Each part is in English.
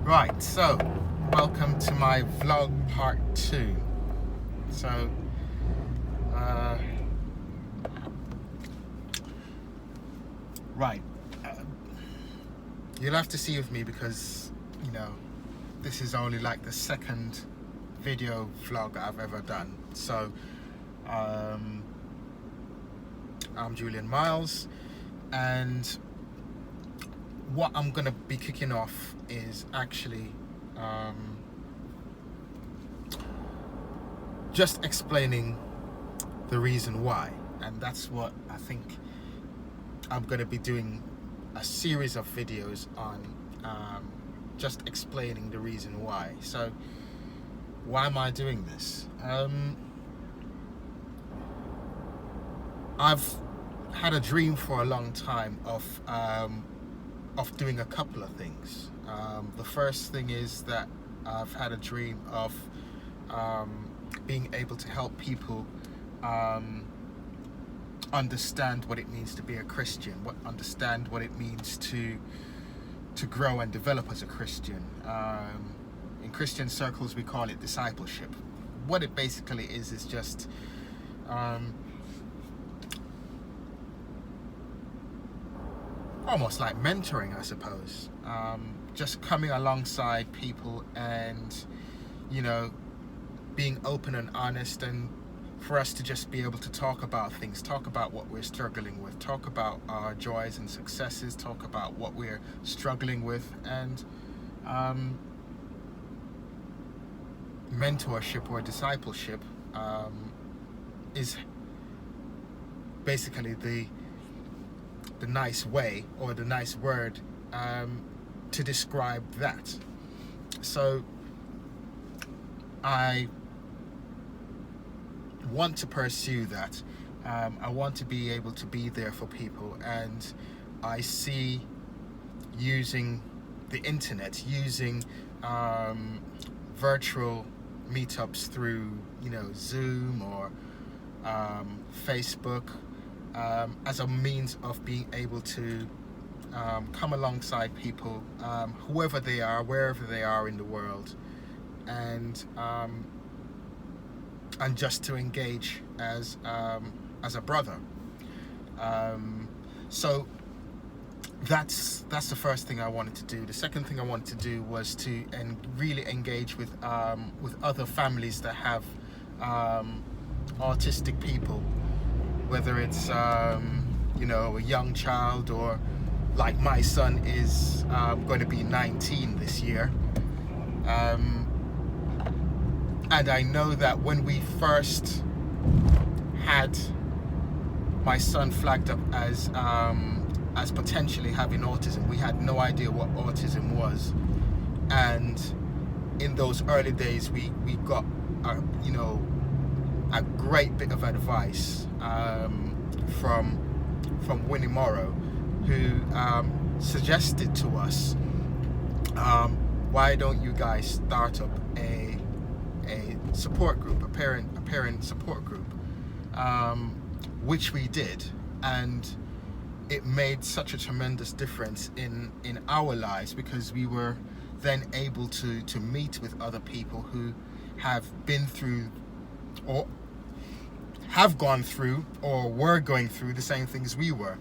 Right, so welcome to my vlog part 2. So right, you'll have to see with me because this is only like the second video vlog I've ever done. So I'm Julian Miles, and what I'm gonna be kicking off is actually just explaining the reason why, and that's what I think I'm gonna be doing a series of videos on, just explaining the reason why. So why am I doing this? I've had a dream for a long time of doing a couple of things. The first thing is that I've had a dream of being able to help people understand what it means to be a Christian, understand what it means to grow and develop as a Christian. In Christian circles we call it discipleship. What it basically is just almost like mentoring, I suppose. Just coming alongside people and being open and honest, and for us to just be able to talk about things, talk about what we're struggling with, talk about our joys and successes, talk about what we're struggling with. And mentorship or discipleship is basically the nice way or the nice word to describe that. So I want to pursue that. I want to be able to be there for people, and I see using the internet, using virtual meetups through Zoom or Facebook, as a means of being able to come alongside people, whoever they are, wherever they are in the world, and just to engage as a brother. So that's the first thing I wanted to do. The second thing I wanted to do was to really engage with other families that have autistic people, whether it's a young child, or like my son is going to be 19 this year, and I know that when we first had my son flagged up as potentially having autism, we had no idea what autism was, and in those early days we got a great bit of advice from Winnie Morrow, who suggested to us, why don't you guys start up a support group, a parent support group, which we did, and it made such a tremendous difference in our lives, because we were then able to meet with other people who have been through, or have gone through, or were going through the same things we were.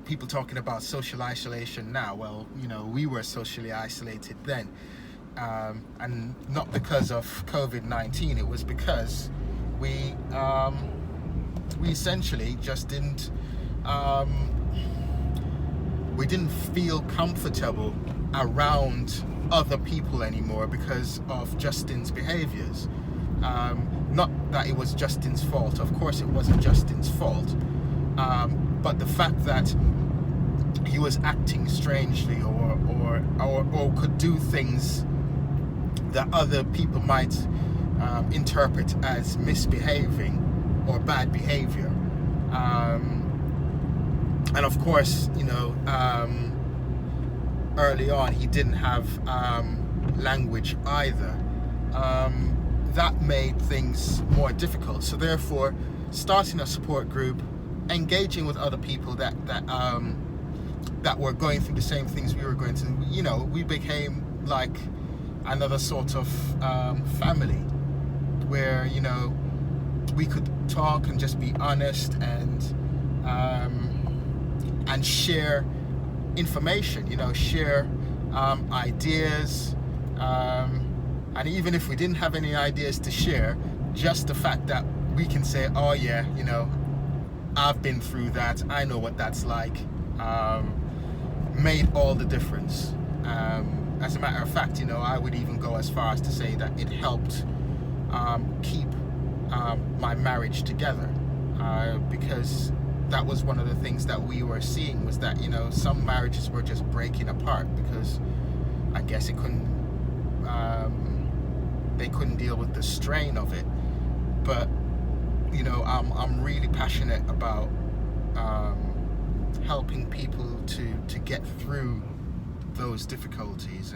People talking about social isolation now. Well, we were socially isolated then, and not because of COVID-19. It was because we essentially just didn't feel comfortable around other people anymore because of Justin's behaviors. Not that it was Justin's fault. Of course it wasn't Justin's fault, but the fact that he was acting strangely, or could do things that other people might interpret as misbehaving or bad behavior, and of course early on he didn't have language either. That made things more difficult. So therefore, starting a support group, engaging with other people that that were going through the same things we were going through. You know, we became like another sort of family, where, you know, we could talk and just be honest and share information, you know, share ideas, and even if we didn't have any ideas to share, just the fact that we can say, oh yeah, you know, I've been through that, I know what that's like, made all the difference. As a matter of fact, you know, I would even go as far as to say that it helped keep my marriage together, because that was one of the things that we were seeing, was that, you know, some marriages were just breaking apart because I guess they couldn't deal with the strain of it. But, you know, I'm really passionate about helping people to get through those difficulties,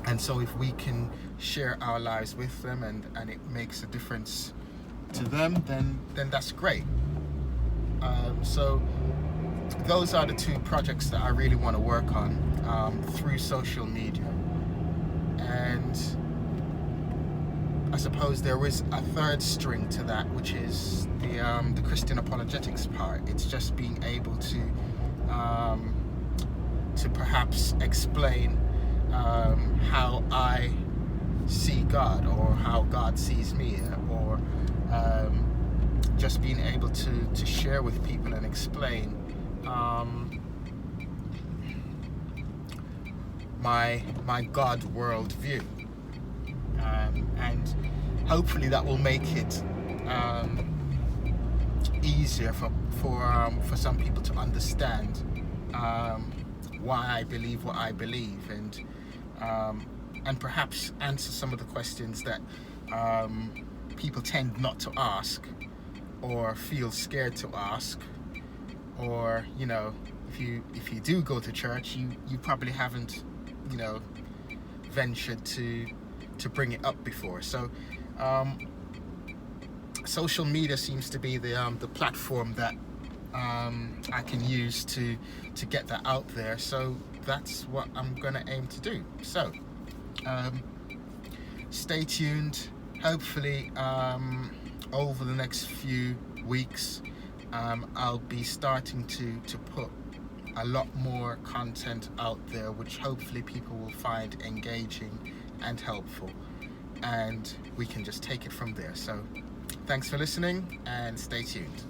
and so if we can share our lives with them and it makes a difference to them, then that's great. So those are the two projects that I really want to work on through social media. And I suppose there is a third string to that, which is the Christian apologetics part. It's just being able to perhaps explain how I see God, or how God sees me, or just being able to share with people and explain my God world view, and hopefully that will make it easier for some people to understand why I believe what I believe, and perhaps answer some of the questions that people tend not to ask, or feel scared to ask, or, you know, if you do go to church, you probably haven't, you know, ventured to bring it up before. So social media seems to be the platform that I can use to get that out there. So that's what I'm gonna aim to do. So stay tuned. Hopefully over the next few weeks I'll be starting to put a lot more content out there, which hopefully people will find engaging and helpful, and we can just take it from there. So thanks for listening, and stay tuned.